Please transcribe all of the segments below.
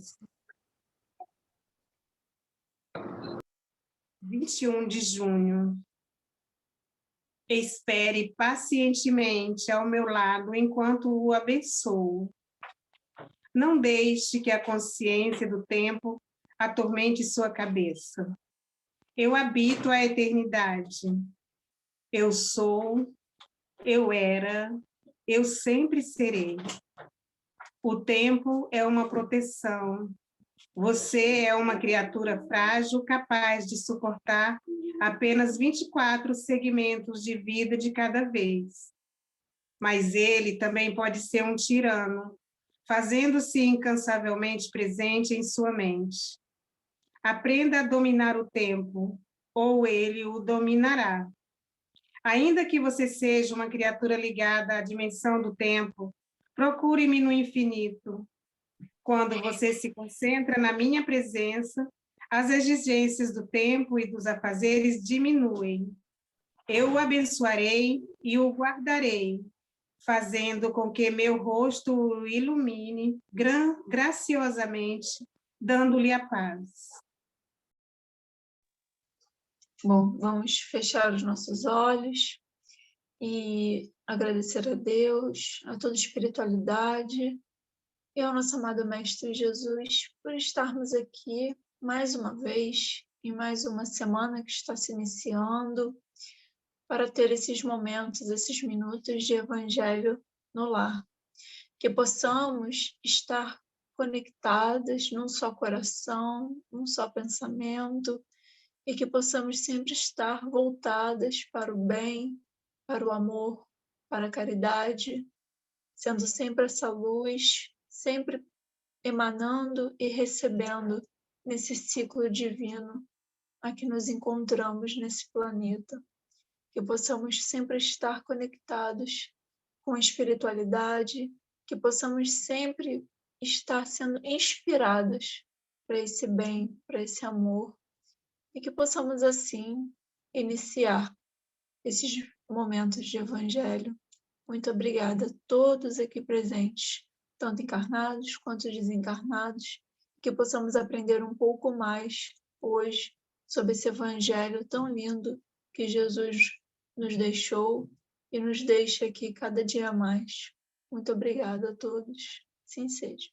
Deus. 21 de junho. Espere pacientemente ao meu lado enquanto o abençoo. Não deixe que a consciência do tempo atormente sua cabeça. Eu habito a eternidade. Eu sou, eu era, eu sempre serei. O tempo é uma proteção. Você é uma criatura frágil, capaz de suportar apenas 24 segmentos de vida de cada vez. Mas ele também pode ser um tirano, fazendo-se incansavelmente presente em sua mente. Aprenda a dominar o tempo, ou ele o dominará. Ainda que você seja uma criatura ligada à dimensão do tempo, procure-me no infinito. Quando você se concentra na minha presença, as exigências do tempo e dos afazeres diminuem. Eu o abençoarei e o guardarei, fazendo com que meu rosto o ilumine graciosamente, dando-lhe a paz. Bom, vamos fechar os nossos olhos e agradecer a Deus, a toda a espiritualidade e ao nosso amado Mestre Jesus por estarmos aqui mais uma vez, em mais uma semana que está se iniciando, para ter esses momentos, esses minutos de Evangelho no lar. Que possamos estar conectadas num só coração, num só pensamento, e que possamos sempre estar voltadas para o bem, para o amor, para a caridade, sendo sempre essa luz, sempre emanando e recebendo nesse ciclo divino a que nos encontramos nesse planeta. Que possamos sempre estar conectados com a espiritualidade, que possamos sempre estar sendo inspiradas para esse bem, para esse amor, e que possamos, assim, iniciar esses momentos de Evangelho. Muito obrigada a todos aqui presentes, tanto encarnados quanto desencarnados, que possamos aprender um pouco mais hoje sobre esse Evangelho tão lindo que Jesus nos deixou e nos deixa aqui cada dia mais. Muito obrigada a todos. Assim seja.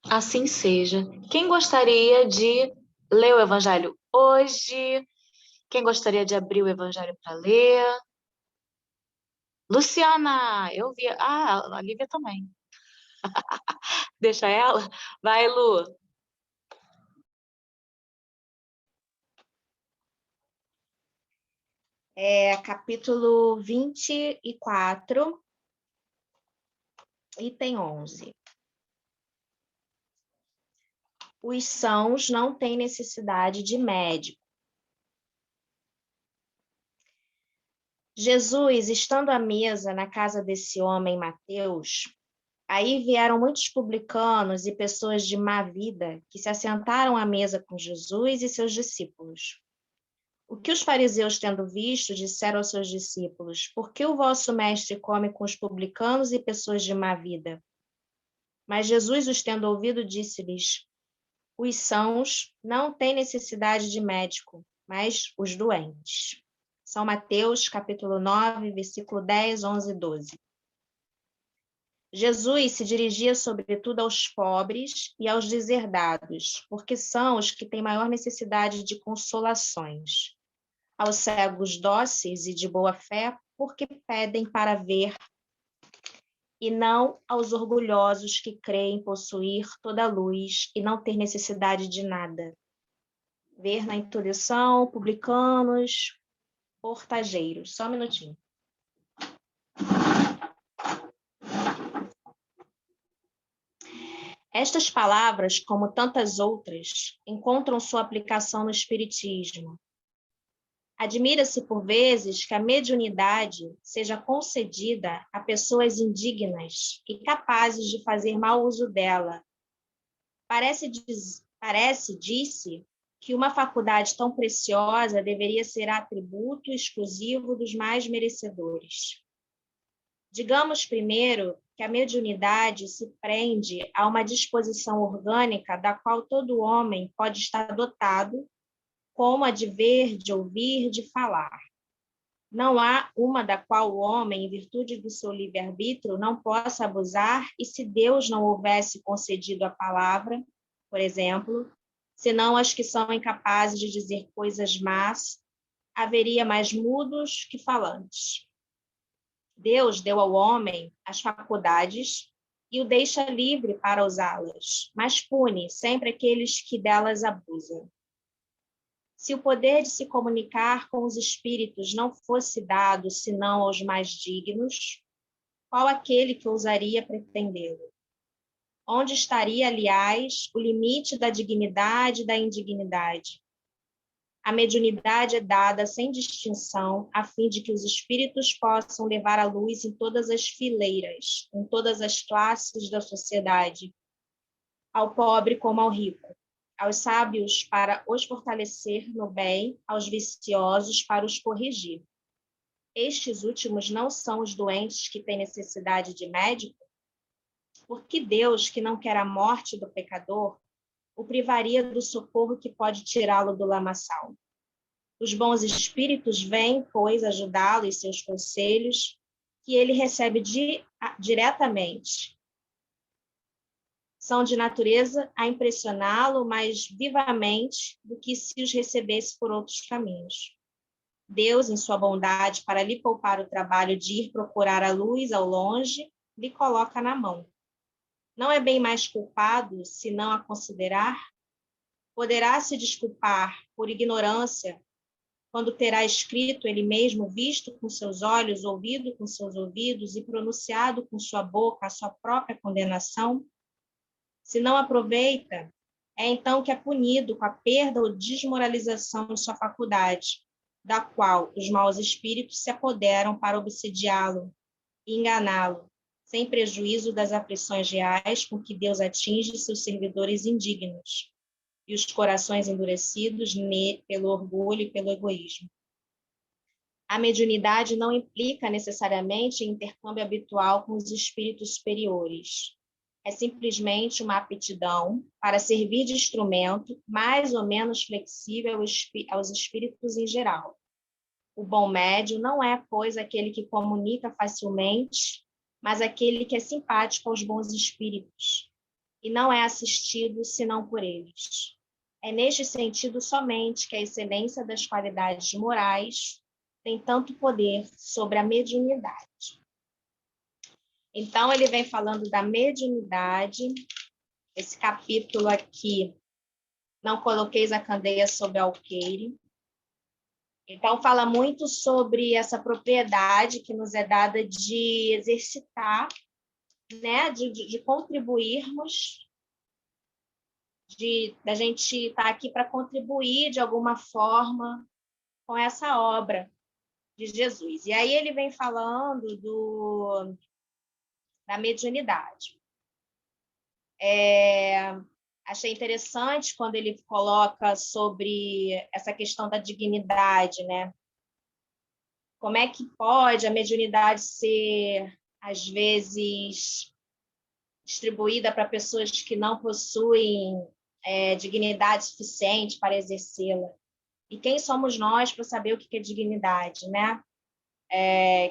Assim seja. Quem gostaria de ler o Evangelho hoje? Quem gostaria de abrir o Evangelho para ler? Luciana, eu vi. Ah, a Lívia também. Deixa ela. Vai, Lu. Capítulo 24, item 11. Os sãos não têm necessidade de médico. Jesus, estando à mesa na casa desse homem Mateus, aí vieram muitos publicanos e pessoas de má vida que se assentaram à mesa com Jesus e seus discípulos. O que os fariseus, tendo visto, disseram aos seus discípulos: por que o vosso mestre come com os publicanos e pessoas de má vida? Mas Jesus, os tendo ouvido, disse-lhes: os sãos não têm necessidade de médico, mas os doentes. São Mateus, capítulo 9, versículo 10, 11 e 12. Jesus se dirigia sobretudo aos pobres e aos deserdados, porque são os que têm maior necessidade de consolações. Aos cegos dóceis e de boa fé, porque pedem para ver, e não aos orgulhosos que creem possuir toda a luz e não ter necessidade de nada. Ver na introdução, publicanos, portageiros. Só um minutinho. Estas palavras, como tantas outras, encontram sua aplicação no Espiritismo. Admira-se por vezes que a mediunidade seja concedida a pessoas indignas e capazes de fazer mau uso dela. Parece, disse, que uma faculdade tão preciosa deveria ser atributo exclusivo dos mais merecedores. Digamos primeiro que a mediunidade se prende a uma disposição orgânica da qual todo homem pode estar dotado, como a de ver, de ouvir, de falar. Não há uma da qual o homem, em virtude do seu livre-arbítrio, não possa abusar, e se Deus não houvesse concedido a palavra, por exemplo, senão as que são incapazes de dizer coisas más, haveria mais mudos que falantes. Deus deu ao homem as faculdades e o deixa livre para usá-las, mas pune sempre aqueles que delas abusam. Se o poder de se comunicar com os espíritos não fosse dado senão aos mais dignos, qual aquele que ousaria pretendê-lo? Onde estaria, aliás, o limite da dignidade e da indignidade? A mediunidade é dada sem distinção, a fim de que os espíritos possam levar a luz em todas as fileiras, em todas as classes da sociedade, ao pobre como ao rico, aos sábios para os fortalecer no bem, aos viciosos para os corrigir. Estes últimos não são os doentes que têm necessidade de médico? Porque Deus, que não quer a morte do pecador, o privaria do socorro que pode tirá-lo do lamaçal. Os bons espíritos vêm, pois, ajudá-lo em seus conselhos, que ele recebe diretamente. São de natureza a impressioná-lo mais vivamente do que se os recebesse por outros caminhos. Deus, em sua bondade, para lhe poupar o trabalho de ir procurar a luz ao longe, lhe coloca na mão. Não é bem mais culpado, se não a considerar? Poderá se desculpar por ignorância, quando terá escrito ele mesmo, visto com seus olhos, ouvido com seus ouvidos e pronunciado com sua boca a sua própria condenação? Se não aproveita, é então que é punido com a perda ou desmoralização de sua faculdade, da qual os maus espíritos se apoderam para obsediá-lo e enganá-lo, sem prejuízo das aflições reais com que Deus atinge seus servidores indignos e os corações endurecidos pelo orgulho e pelo egoísmo. A mediunidade não implica necessariamente intercâmbio habitual com os espíritos superiores. É simplesmente uma aptidão para servir de instrumento mais ou menos flexível aos espíritos em geral. O bom médium não é, pois, aquele que comunica facilmente, mas aquele que é simpático aos bons espíritos, e não é assistido senão por eles. É neste sentido somente que a excelência das qualidades morais tem tanto poder sobre a mediunidade. Então, ele vem falando da mediunidade. Esse capítulo aqui, não coloqueis a candeia sobre alqueire. Então, fala muito sobre essa propriedade que nos é dada de exercitar, né? de contribuirmos, da gente estar aqui para contribuir de alguma forma com essa obra de Jesus. E aí ele vem falando da mediunidade. Achei interessante quando ele coloca sobre essa questão da dignidade, né? Como é que pode a mediunidade ser, às vezes, distribuída para pessoas que não possuem dignidade suficiente para exercê-la? E quem somos nós para saber o que é dignidade, né?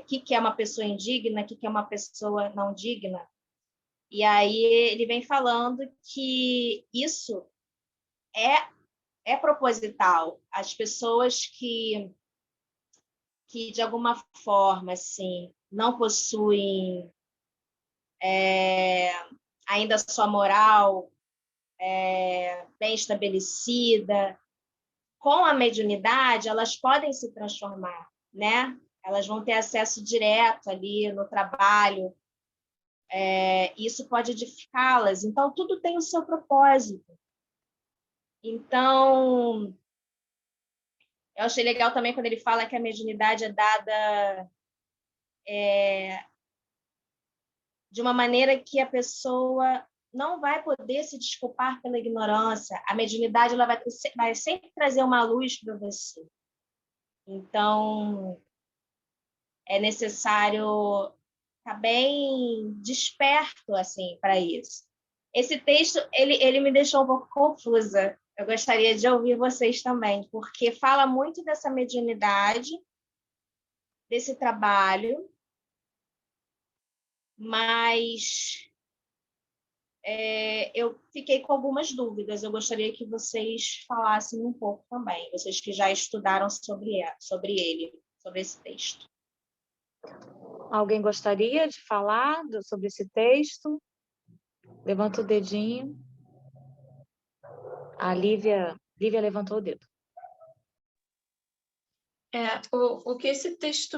O que é uma pessoa indigna, o que é uma pessoa não digna? E aí ele vem falando que isso é proposital. As pessoas que de alguma forma assim, não possuem ainda sua moral bem estabelecida, com a mediunidade, elas podem se transformar, né? Elas vão ter acesso direto ali no trabalho, isso pode edificá-las. Então, tudo tem o seu propósito. Então, eu achei legal também quando ele fala que a mediunidade é dada de uma maneira que a pessoa não vai poder se desculpar pela ignorância. A mediunidade ela vai sempre trazer uma luz para você. Então, é necessário tá bem desperto assim para isso. Esse texto ele me deixou um pouco confusa. Eu gostaria de ouvir vocês também, porque fala muito dessa mediunidade, desse trabalho, mas eu fiquei com algumas dúvidas. Eu gostaria que vocês falassem um pouco também, vocês que já estudaram sobre ele, sobre esse texto. Alguém gostaria de falar sobre esse texto? Levanta o dedinho. A Lívia levantou o dedo. O que esse texto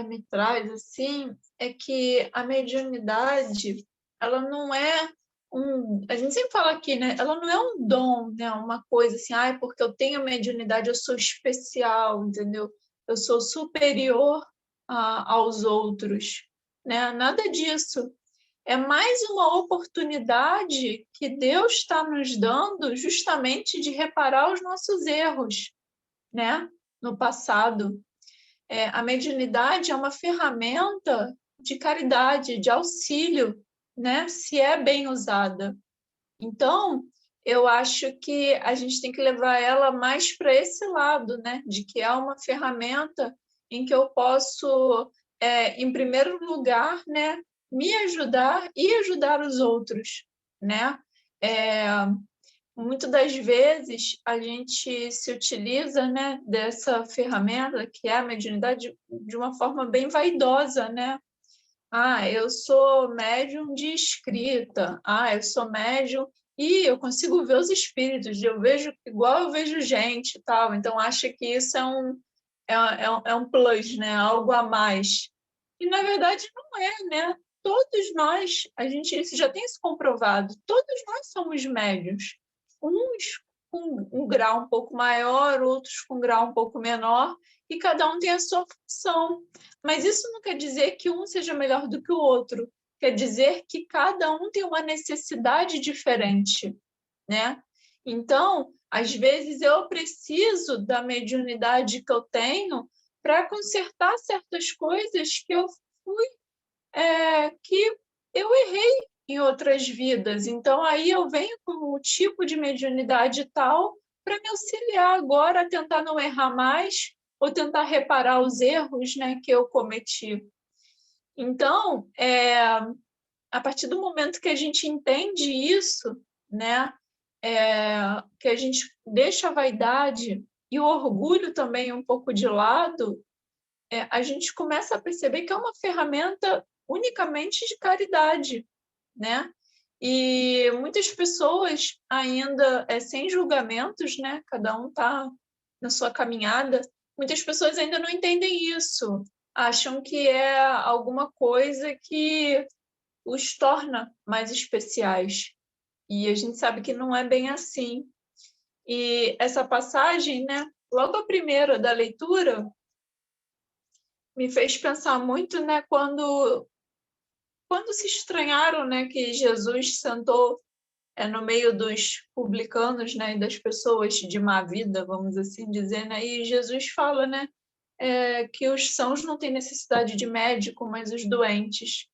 me traz, assim, é que a mediunidade, ela não é a gente sempre fala aqui, né? Ela não é um dom, né? Uma coisa assim, porque eu tenho mediunidade, eu sou especial, entendeu? Eu sou superior aos outros, né? Nada disso. É mais uma oportunidade que Deus está nos dando justamente de reparar os nossos erros, né? No passado. A mediunidade é uma ferramenta de caridade, de auxílio, né? Se é bem usada. Então, eu acho que a gente tem que levar ela mais para esse lado, né? De que é uma ferramenta em que eu posso, em primeiro lugar, né? Me ajudar e ajudar os outros, né? Muitas das vezes a gente se utiliza, né, dessa ferramenta que é a mediunidade de uma forma bem vaidosa, né? Eu sou médium de escrita. Eu sou médium e eu consigo ver os espíritos. Eu vejo igual eu vejo gente e tal. Então acho que isso é um plus, né? Algo a mais. E na verdade não é, né? Todos nós, isso já tem se comprovado. Todos nós somos médiuns. Uns com um grau um pouco maior, outros com um grau um pouco menor, e cada um tem a sua função. Mas isso não quer dizer que um seja melhor do que o outro. Quer dizer que cada um tem uma necessidade diferente, né? Então, às vezes eu preciso da mediunidade que eu tenho para consertar certas coisas que eu errei em outras vidas. Então, aí eu venho com um tipo de mediunidade tal para me auxiliar agora a tentar não errar mais ou tentar reparar os erros, né, que eu cometi. Então, a partir do momento que a gente entende isso, né, que a gente deixa a vaidade e o orgulho também um pouco de lado, a gente começa a perceber que é uma ferramenta unicamente de caridade, né? E muitas pessoas ainda, sem julgamentos, né? Cada um está na sua caminhada, muitas pessoas ainda não entendem isso, acham que é alguma coisa que os torna mais especiais. E a gente sabe que não é bem assim. E essa passagem, né? Logo a primeira da leitura, me fez pensar muito, né? Quando se estranharam, né, que Jesus sentou no meio dos publicanos, né, e das pessoas de má vida, vamos assim dizer, né, e Jesus fala, né, que os sãos não têm necessidade de médico, mas os doentes.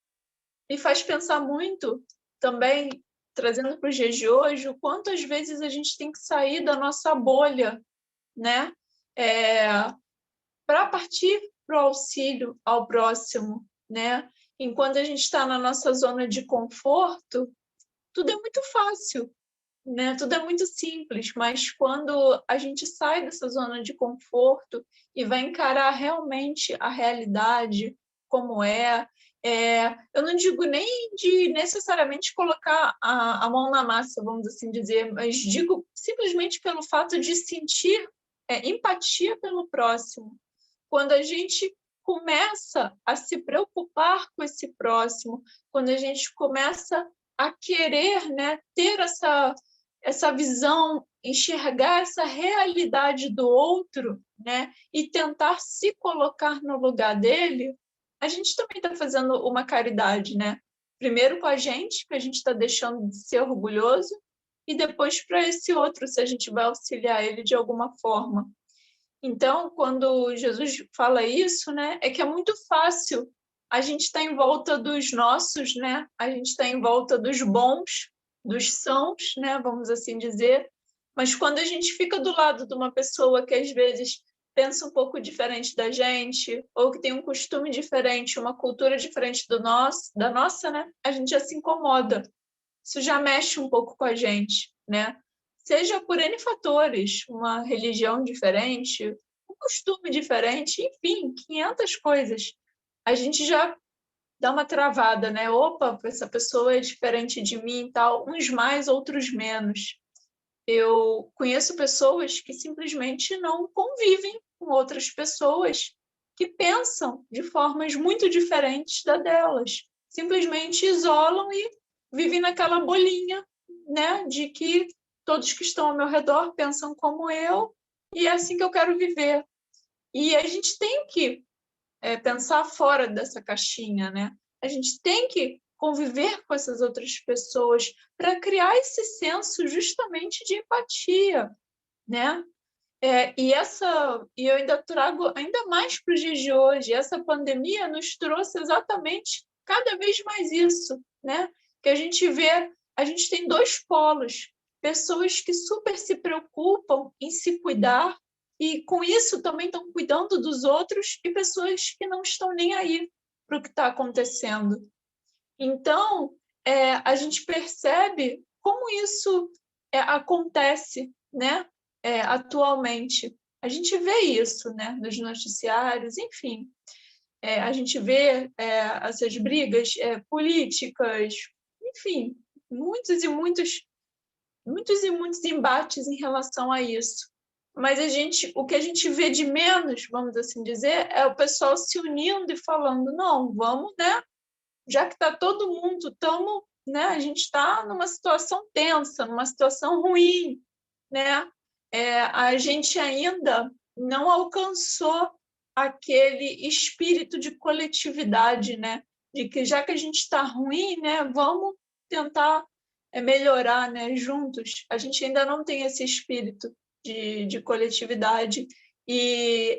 Me faz pensar muito também, trazendo para os dias de hoje, o quanto às vezes a gente tem que sair da nossa bolha, né, para partir para o auxílio ao próximo, né? Enquanto a gente está na nossa zona de conforto, tudo é muito fácil, né? Tudo é muito simples, mas quando a gente sai dessa zona de conforto e vai encarar realmente a realidade como eu não digo nem de necessariamente colocar a mão na massa, vamos assim dizer, mas digo simplesmente pelo fato de sentir empatia pelo próximo. Quando a gente começa a se preocupar com esse próximo, quando a gente começa a querer, né, ter essa visão, enxergar essa realidade do outro, né, e tentar se colocar no lugar dele, a gente também está fazendo uma caridade, né? Primeiro com a gente, que a gente está deixando de ser orgulhoso, e depois para esse outro, se a gente vai auxiliar ele de alguma forma. Então, quando Jesus fala isso, né, é que é muito fácil a gente está em volta dos nossos, né? A gente está em volta dos bons, dos sãos, né? Vamos assim dizer. Mas quando a gente fica do lado de uma pessoa que às vezes pensa um pouco diferente da gente, ou que tem um costume diferente, uma cultura diferente da nossa, né? A gente já se incomoda. Isso já mexe um pouco com a gente, né? Seja por N fatores, uma religião diferente, um costume diferente, enfim, 500 coisas. A gente já dá uma travada, né? Opa, essa pessoa é diferente de mim e tal, uns mais, outros menos. Eu conheço pessoas que simplesmente não convivem com outras pessoas que pensam de formas muito diferentes da delas. Simplesmente isolam e vivem naquela bolinha, né, de que todos que estão ao meu redor pensam como eu e é assim que eu quero viver. E a gente tem que pensar fora dessa caixinha, né? A gente tem que conviver com essas outras pessoas para criar esse senso justamente de empatia, né? E eu ainda trago ainda mais para os dias de hoje. Essa pandemia nos trouxe exatamente cada vez mais isso, né? Que a gente vê, a gente tem dois polos, pessoas que super se preocupam em se cuidar e com isso também estão cuidando dos outros e pessoas que não estão nem aí para o que está acontecendo. Então, a gente percebe como isso acontece, né? Atualmente. A gente vê isso, né? Nos noticiários, enfim. A gente vê essas brigas políticas, enfim, muitos e muitos embates em relação a isso. Mas o que a gente vê de menos, vamos assim dizer, é o pessoal se unindo e falando, não, vamos, né? Já que está todo mundo, né? A gente está numa situação tensa, numa situação ruim, né? A gente ainda não alcançou aquele espírito de coletividade, né? De que já que a gente está ruim, né? Vamos tentar melhorar, né? Juntos. A gente ainda não tem esse espírito de coletividade e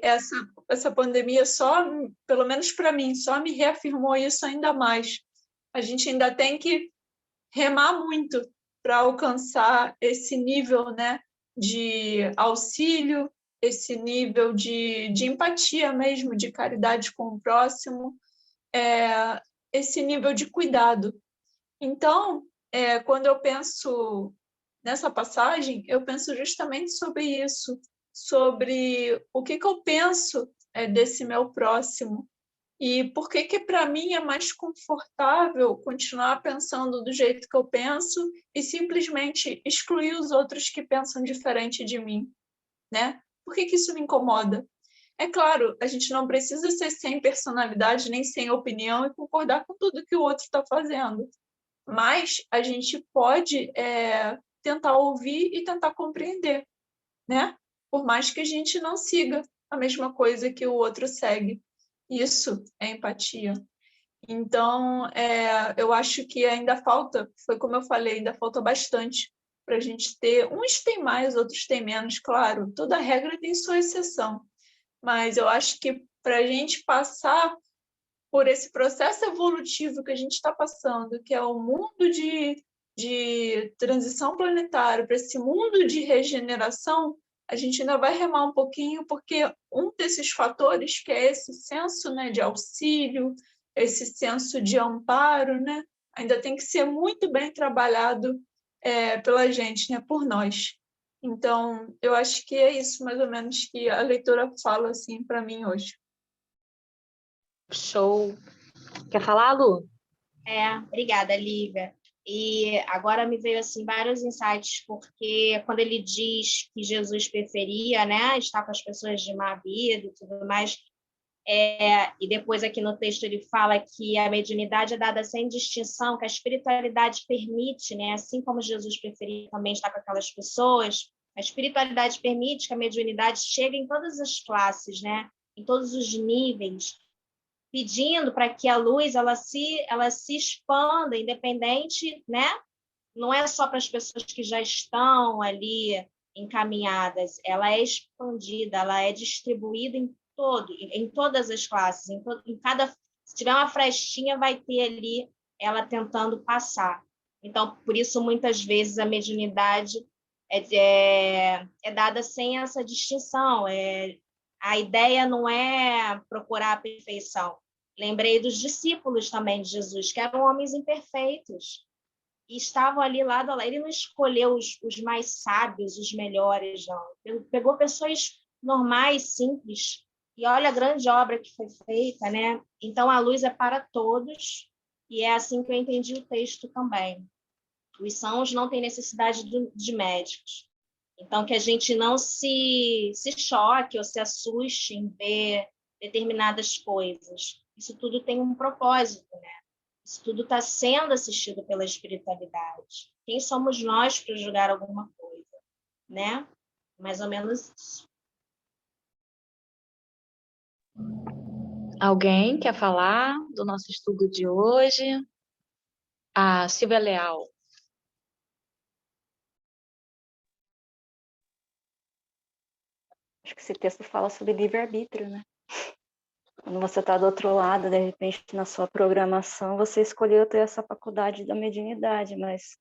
essa pandemia só, pelo menos para mim, só me reafirmou isso ainda mais. A gente ainda tem que remar muito para alcançar esse nível, né, de auxílio, esse nível de empatia mesmo, de caridade com o próximo, esse nível de cuidado. Então, quando eu penso nessa passagem, eu penso justamente sobre isso, sobre o que eu penso desse meu próximo e por que para mim é mais confortável continuar pensando do jeito que eu penso e simplesmente excluir os outros que pensam diferente de mim, né? Por que isso me incomoda? É claro, a gente não precisa ser sem personalidade nem sem opinião e concordar com tudo que o outro está fazendo, mas a gente pode tentar ouvir e tentar compreender, né? Por mais que a gente não siga a mesma coisa que o outro segue. Isso é empatia. Então, eu acho que ainda falta, foi como eu falei, ainda falta bastante para a gente ter. Uns têm mais, outros têm menos, claro. Toda regra tem sua exceção. Mas eu acho que para a gente passar por esse processo evolutivo que a gente está passando, que é o mundo de transição planetária, para esse mundo de regeneração, a gente ainda vai remar um pouquinho, porque um desses fatores, que é esse senso, né, de auxílio, esse senso de amparo, né, ainda tem que ser muito bem trabalhado pela gente, né, por nós. Então, eu acho que é isso, mais ou menos, que a leitura fala assim, para mim hoje. Show. Quer falar, Lu? Obrigada, Lívia. E agora me veio assim vários insights, porque quando ele diz que Jesus preferia, né, estar com as pessoas de má vida e tudo mais, e depois aqui no texto ele fala que a mediunidade é dada sem distinção, que a espiritualidade permite, né, assim como Jesus preferia também estar com aquelas pessoas, a espiritualidade permite que a mediunidade chegue em todas as classes, né, em todos os níveis, pedindo para que a luz ela se expanda, independente, né? Não é só para as pessoas que já estão ali encaminhadas, ela é expandida, ela é distribuída em todas as classes, em cada Se tiver uma frestinha, vai ter ali ela tentando passar. Então, por isso, muitas vezes, a mediunidade é dada sem essa distinção. A ideia não é procurar a perfeição. Lembrei dos discípulos também de Jesus, que eram homens imperfeitos, e estavam ali lado a lado. Ele não escolheu os mais sábios, os melhores, não. Ele pegou pessoas normais, simples, e olha a grande obra que foi feita, né? Então, a luz é para todos, e é assim que eu entendi o texto também. Os sãos não têm necessidade de médicos. Então, que a gente não se choque ou se assuste em ver determinadas coisas. Isso tudo tem um propósito, né? Isso tudo está sendo assistido pela espiritualidade. Quem somos nós para julgar alguma coisa, né? Mais ou menos isso. Alguém quer falar do nosso estudo de hoje? A Silvia Leal. Acho que esse texto fala sobre livre-arbítrio, né? Quando você está do outro lado, de repente, na sua programação, você escolheu ter essa faculdade da mediunidade, mas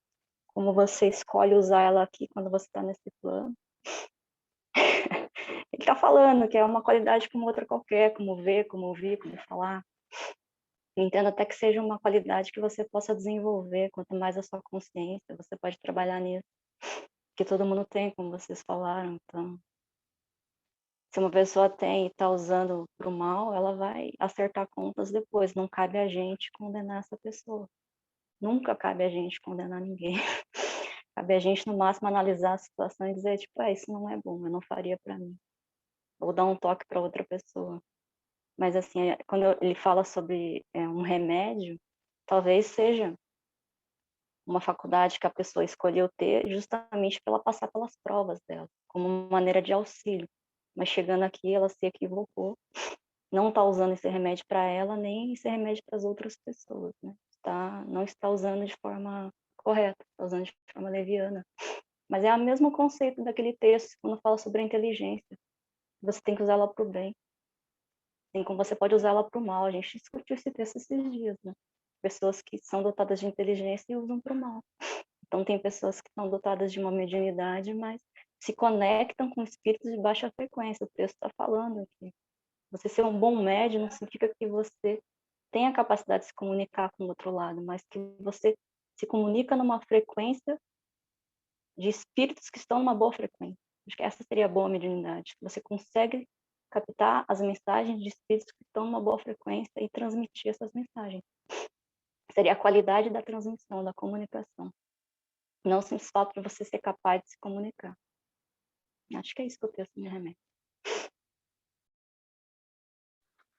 como você escolhe usar ela aqui quando você está nesse plano? Ele está falando que é uma qualidade como outra qualquer, como ver, como ouvir, como falar. Entendo até que seja uma qualidade que você possa desenvolver, quanto mais a sua consciência, você pode trabalhar nisso. Que todo mundo tem, como vocês falaram, então... Se uma pessoa tem e está usando para o mal, ela vai acertar contas depois. Não cabe a gente condenar essa pessoa. Nunca cabe a gente condenar ninguém. Cabe a gente, no máximo, analisar a situação e dizer, tipo, isso não é bom, eu não faria para mim. Ou dar um toque para outra pessoa. Mas, assim, quando ele fala sobre um remédio, talvez seja uma faculdade que a pessoa escolheu ter justamente para ela passar pelas provas dela, como uma maneira de auxílio. Mas chegando aqui, ela se equivocou, não está usando esse remédio para ela, nem esse remédio para as outras pessoas, né? Não está usando de forma correta, está usando de forma leviana. Mas é o mesmo conceito daquele texto, quando fala sobre a inteligência. Você tem que usar ela para o bem. Assim como você pode usar ela para o mal. A gente discutiu esse texto esses dias, né? Pessoas que são dotadas de inteligência e usam para o mal. Então, tem pessoas que são dotadas de uma mediunidade, mas se conectam com espíritos de baixa frequência. O texto está falando aqui. Você ser um bom médium não significa que você tem a capacidade de se comunicar com o outro lado, mas que você se comunica numa frequência de espíritos que estão numa boa frequência. Acho que essa seria a boa mediunidade. Você consegue captar as mensagens de espíritos que estão numa boa frequência e transmitir essas mensagens. Seria a qualidade da transmissão, da comunicação. Não simples fato de você ser capaz de se comunicar. Acho que é isso que o texto me remete.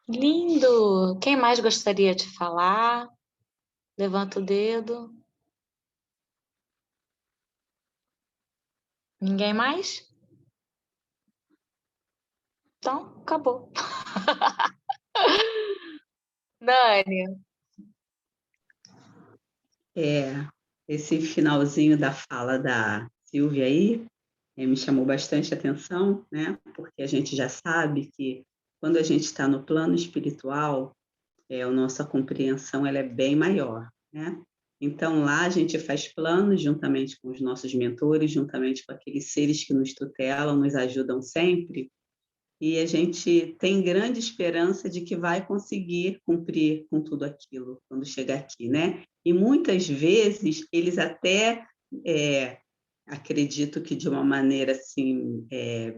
Lindo! Quem mais gostaria de falar? Levanta o dedo. Ninguém mais? Então, acabou. Nani. Esse finalzinho da fala da Silvia aí me chamou bastante atenção, né? Porque a gente já sabe que quando a gente está no plano espiritual, a nossa compreensão ela é bem maior, né? Então, lá a gente faz planos juntamente com os nossos mentores, juntamente com aqueles seres que nos tutelam, nos ajudam sempre, e a gente tem grande esperança de que vai conseguir cumprir com tudo aquilo quando chegar aqui, né? E muitas vezes eles até, acredito que de uma maneira assim,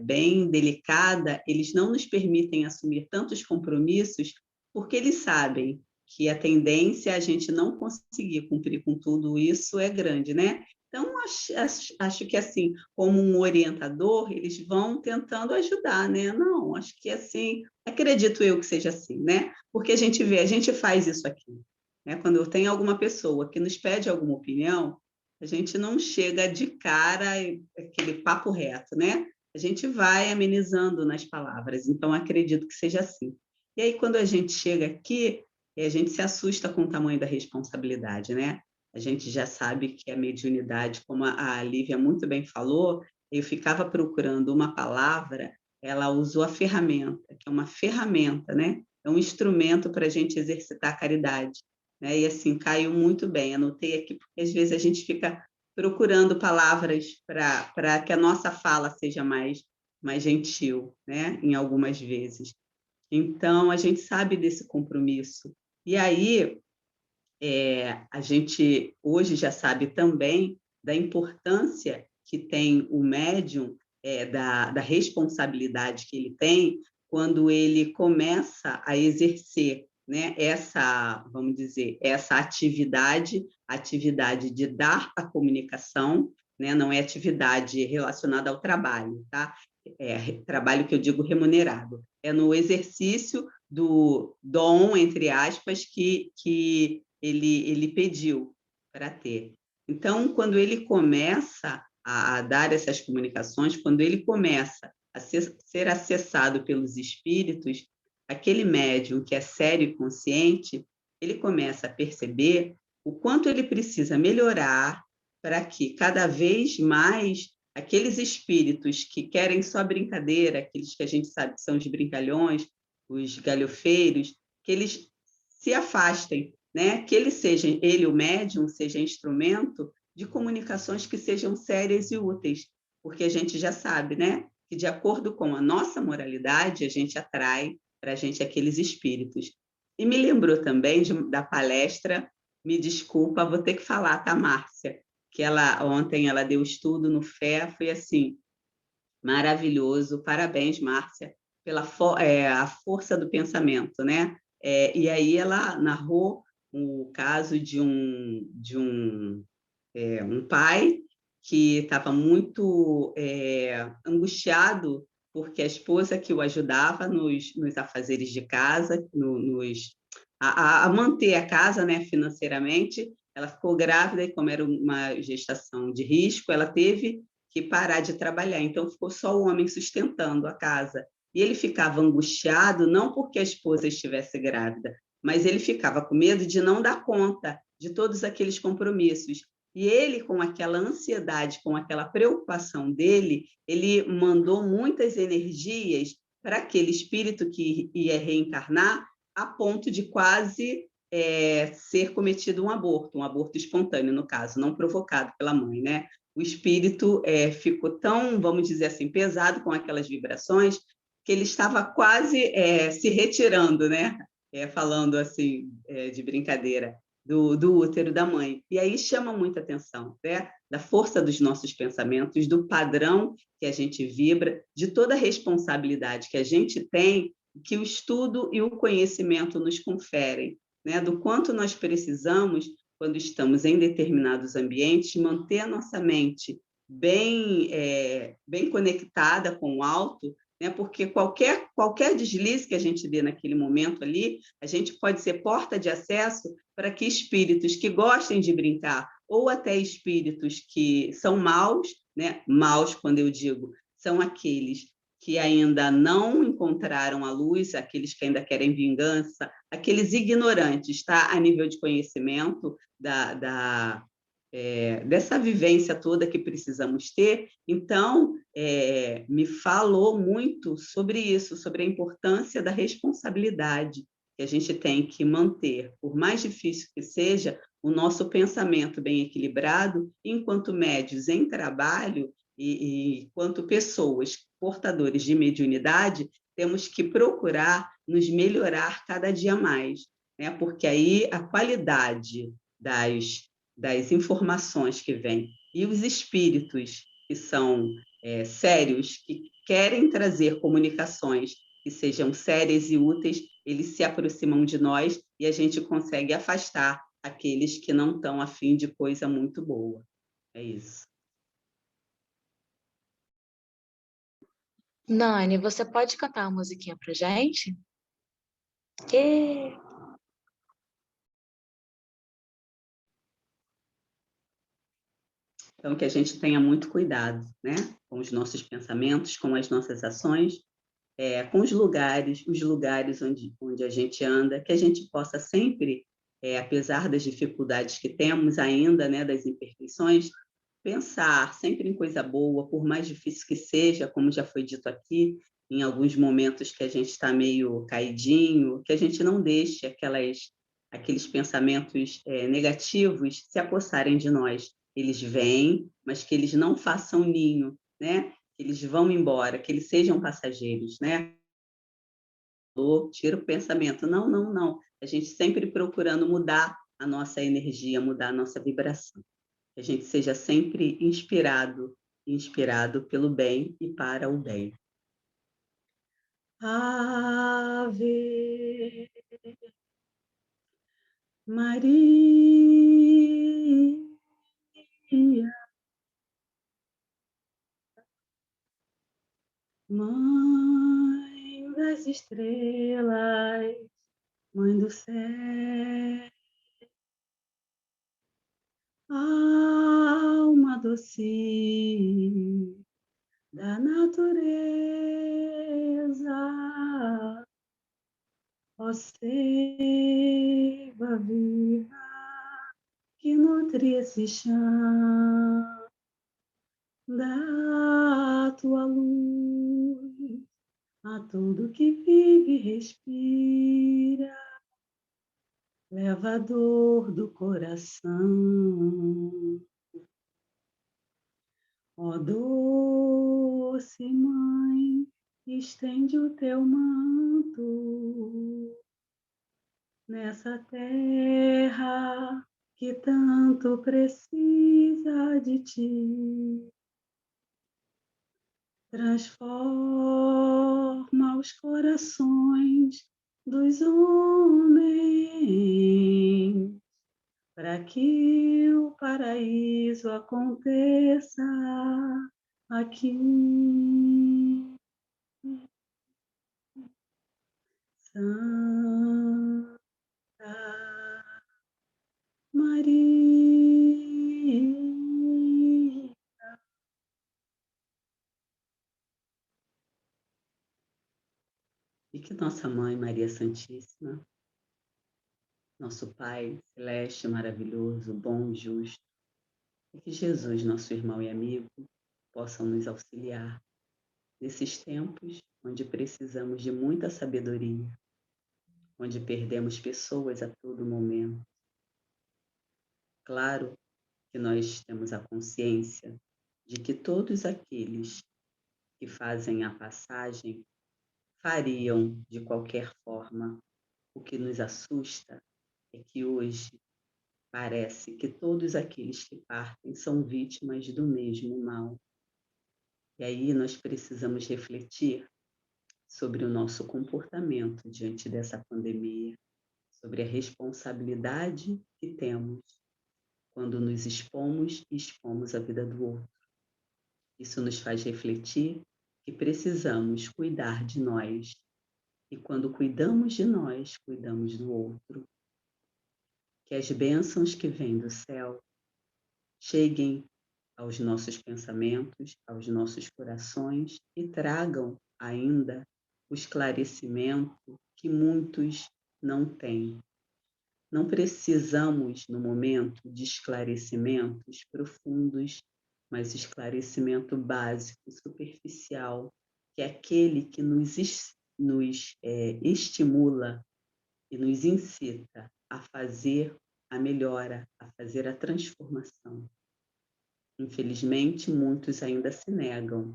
bem delicada, eles não nos permitem assumir tantos compromissos porque eles sabem que a tendência a gente não conseguir cumprir com tudo isso é grande, né? Então, acho que, assim, como um orientador, eles vão tentando ajudar, né? Não, acho que, assim, acredito eu que seja assim, né? Porque a gente faz isso aqui, né? Quando tem alguma pessoa que nos pede alguma opinião, a gente não chega de cara aquele papo reto, né? A gente vai amenizando nas palavras, então acredito que seja assim. E aí, quando a gente chega aqui, a gente se assusta com o tamanho da responsabilidade, né? A gente já sabe que a mediunidade, como a Lívia muito bem falou, eu ficava procurando uma palavra, ela usou a ferramenta, que é uma ferramenta, né? é um instrumento para a gente exercitar a caridade, né? E assim, caiu muito bem, anotei aqui, porque às vezes a gente fica procurando palavras para que a nossa fala seja mais gentil, né? Em algumas vezes. Então, a gente sabe desse compromisso. E aí, a gente hoje já sabe também da importância que tem o médium, da responsabilidade que ele tem quando ele começa a exercer, né, essa, vamos dizer, essa atividade de dar a comunicação, né, não é atividade relacionada ao trabalho, tá? Trabalho que eu digo remunerado, é no exercício do dom, entre aspas, que ele pediu para ter. Então, quando ele começa a dar essas comunicações, quando ele começa a ser acessado pelos espíritos, aquele médium que é sério e consciente, ele começa a perceber o quanto ele precisa melhorar para que cada vez mais aqueles espíritos que querem só brincadeira, aqueles que a gente sabe que são os brincalhões, os galhofeiros, que eles se afastem, né? Que ele, o médium, seja instrumento de comunicações que sejam sérias e úteis, porque a gente já sabe, né? Que de acordo com a nossa moralidade, a gente atrai para a gente aqueles espíritos. E me lembrou também da palestra, me desculpa, vou ter que falar, tá, Márcia? Que ontem ela deu estudo no Fé, foi assim, maravilhoso, parabéns, Márcia, pela a força do pensamento, né? E aí ela narrou o caso de um pai que estava muito angustiado porque a esposa que o ajudava nos afazeres de casa, a manter a casa, né, financeiramente, ela ficou grávida e, como era uma gestação de risco, ela teve que parar de trabalhar. Então, ficou só o homem sustentando a casa. E ele ficava angustiado, não porque a esposa estivesse grávida, mas ele ficava com medo de não dar conta de todos aqueles compromissos. E ele, com aquela ansiedade, com aquela preocupação dele, ele mandou muitas energias para aquele espírito que ia reencarnar, a ponto de quase ser cometido um aborto espontâneo, no caso, não provocado pela mãe, né? O espírito ficou tão, vamos dizer assim, pesado com aquelas vibrações, que ele estava quase se retirando, né? Falando assim, de brincadeira, do útero da mãe. E aí chama muita atenção, né? Da força dos nossos pensamentos, do padrão que a gente vibra, de toda a responsabilidade que a gente tem, que o estudo e o conhecimento nos conferem, né? Do quanto nós precisamos, quando estamos em determinados ambientes, manter a nossa mente bem conectada com o alto, né? Porque qualquer deslize que a gente dê naquele momento ali, a gente pode ser porta de acesso para que espíritos que gostem de brincar, ou até espíritos que são maus, né? Maus, quando eu digo, são aqueles que ainda não encontraram a luz, aqueles que ainda querem vingança, aqueles ignorantes, tá? A nível de conhecimento dessa vivência toda que precisamos ter. Então, me falou muito sobre isso, sobre a importância da responsabilidade que a gente tem que manter, por mais difícil que seja, o nosso pensamento bem equilibrado, enquanto médios em trabalho e enquanto pessoas portadores de mediunidade, temos que procurar nos melhorar cada dia mais, né? Porque aí a qualidade das informações que vêm e os espíritos que são sérios, que querem trazer comunicações que sejam sérias e úteis, eles se aproximam de nós e a gente consegue afastar aqueles que não estão a fim de coisa muito boa. É isso. Nani, você pode cantar uma musiquinha pra gente? E... Então, que a gente tenha muito cuidado, né? Com os nossos pensamentos, com as nossas ações, com os lugares onde a gente anda, que a gente possa sempre, apesar das dificuldades que temos ainda, né, das imperfeições, pensar sempre em coisa boa, por mais difícil que seja, como já foi dito aqui, em alguns momentos que a gente está meio caidinho, que a gente não deixe aqueles pensamentos negativos se apossarem de nós. Eles vêm, mas que eles não façam ninho, né? Que eles vão embora, que eles sejam passageiros, né? Tira o pensamento. Não, não, não. A gente sempre procurando mudar a nossa energia, mudar a nossa vibração. Que a gente seja sempre inspirado pelo bem e para o bem. Ave Maria, Mãe das estrelas, Mãe do céu, alma doce da natureza, ó seiva viva que nutre esse chão, dá tua luz a tudo que vive e respira, leva a dor do coração. Ó doce Mãe, estende o teu manto nessa terra que tanto precisa de ti. Transforma os corações dos homens para que o paraíso aconteça aqui. Santa Maria. E que nossa Mãe Maria Santíssima, nosso Pai celeste, maravilhoso, bom, justo, e que Jesus, nosso irmão e amigo, possam nos auxiliar nesses tempos onde precisamos de muita sabedoria, onde perdemos pessoas a todo momento. Claro que nós temos a consciência de que todos aqueles que fazem a passagem fariam de qualquer forma. O que nos assusta é que hoje parece que todos aqueles que partem são vítimas do mesmo mal. E aí nós precisamos refletir sobre o nosso comportamento diante dessa pandemia, sobre a responsabilidade que temos quando nos expomos e expomos a vida do outro. Isso nos faz refletir que precisamos cuidar de nós. E quando cuidamos de nós, cuidamos do outro. Que as bênçãos que vêm do céu cheguem aos nossos pensamentos, aos nossos corações e tragam ainda o esclarecimento que muitos não têm. Não precisamos, no momento, de esclarecimentos profundos, mas esclarecimento básico, superficial, que é aquele que nos estimula e nos incita a fazer a melhora, a fazer a transformação. Infelizmente, muitos ainda se negam.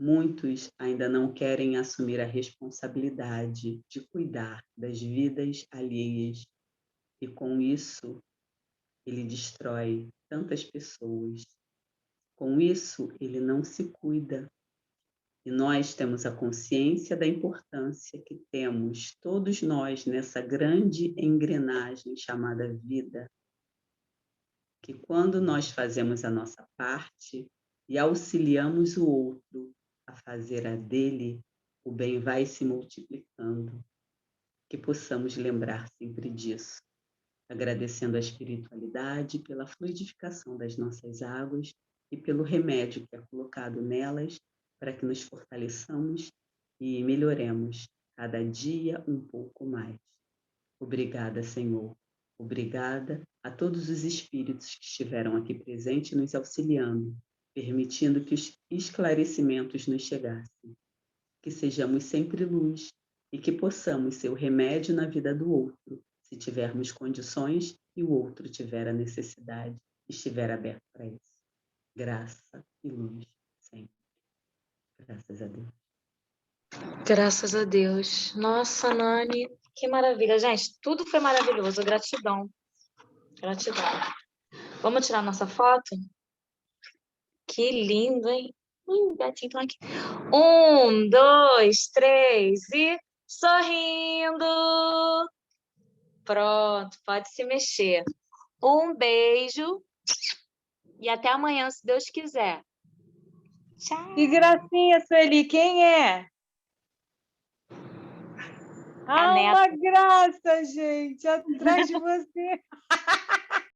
Muitos ainda não querem assumir a responsabilidade de cuidar das vidas alheias. E com isso, ele destrói tantas pessoas. Com isso, ele não se cuida. E nós temos a consciência da importância que temos, todos nós, nessa grande engrenagem chamada vida. Que quando nós fazemos a nossa parte e auxiliamos o outro a fazer a dele, o bem vai se multiplicando. Que possamos lembrar sempre disso, agradecendo a espiritualidade pela fluidificação das nossas águas e pelo remédio que é colocado nelas para que nos fortaleçamos e melhoremos cada dia um pouco mais. Obrigada, Senhor. Obrigada a todos os espíritos que estiveram aqui presentes nos auxiliando, permitindo que os esclarecimentos nos chegassem. que sejamos sempre luz e que possamos ser o remédio na vida do outro, se tivermos condições e o outro tiver a necessidade, estiver aberto para isso. Graça e luz sempre. Graças a Deus. Graças a Deus. Nossa, Nani, que maravilha. Gente, tudo foi maravilhoso. Gratidão. Gratidão. Vamos tirar nossa foto? Que lindo, hein? Gatinho, então aqui. 1, 2, 3 e sorrindo. Pronto, pode se mexer. Um beijo e até amanhã, se Deus quiser. Tchau. Que gracinha, Sueli. Quem é? A neta. Uma graça, gente, atrás de você.